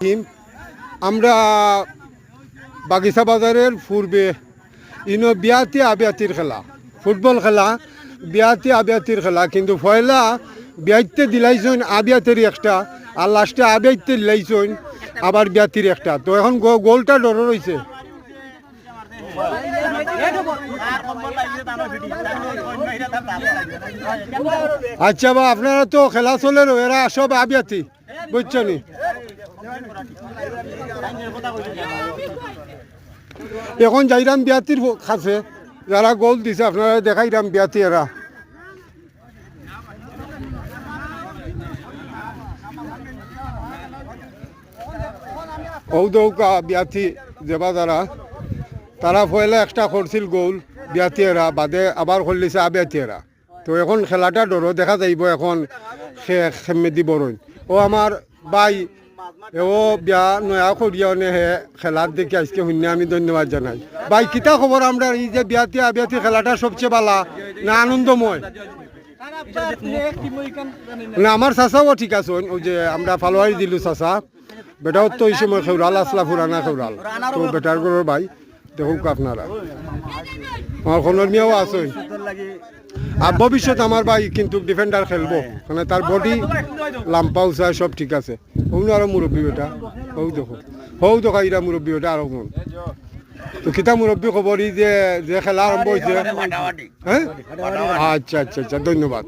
team আমরা বাগিচা বাজারের পূর্বে বিয়াতি আবিয়াতির খেলা ফুটবল খেলা বিয়াতি আবিয়াতির খেলা কিন্তু পয়লা বিয়াইতে দিলাইছেন আবিয়াতের একটা আর লাস্টে আবিয়াইতে দিলাইছেন আবার বিয়াতির একটা তো এখন গোলটা ডর রয়েছে আচ্ছা বা আপনারা তো খেলা চলে এরা সব আবিয়াতি বুঝছনি এখন যাইরাম বিয়াতির কাছে যারা গোল দিছে আপনারা দেখাইরাম বিয়াতি এরা ঔদৌকা বিয়াতি যেবা যারা তারা পয়লা একটা করছিল গোল বিয়াতি এরা বাদে আবার করলিছে আবিয়াতি এরা তো এখন খেলাটা ডরো দেখা যাইব এখন খেমেদি বরণ ও আমার ভাই ও বিয়া নয়া করিয়া হে খেলার দেখে আজকে শূন্য আমি ধন্যবাদ জানাই ভাই কিতা খবর আমরা এই যে বিয়াতি আবিয়াতি খেলাটা সবচেয়ে ভালো না আনন্দময় না আমার চাচাও ঠিক আছে ওই যে আমরা ফালোয়ারি দিলু চাচা বেটাও তো এই সময় খেউরাল আসলা ফুরানা খেউরাল তো বেটার গরুর ভাই দেখুক আপনারা আমার খনর মিয়াও আছে আর ভবিষ্যৎ আমার ভাই কিন্তু ডিফেন্ডার খেলবো মানে তার বডি লাম্পা উঁচা সব ঠিক আছে হৌন আরো মুরব্বী বেটা হৌ দেখা ইরা মুরব্বী বেটা আরো মন তো কিতা মুরব্বী খবর যে খেলা আরম্ভ হয়েছে হ্যাঁ আচ্ছা আচ্ছা আচ্ছা ধন্যবাদ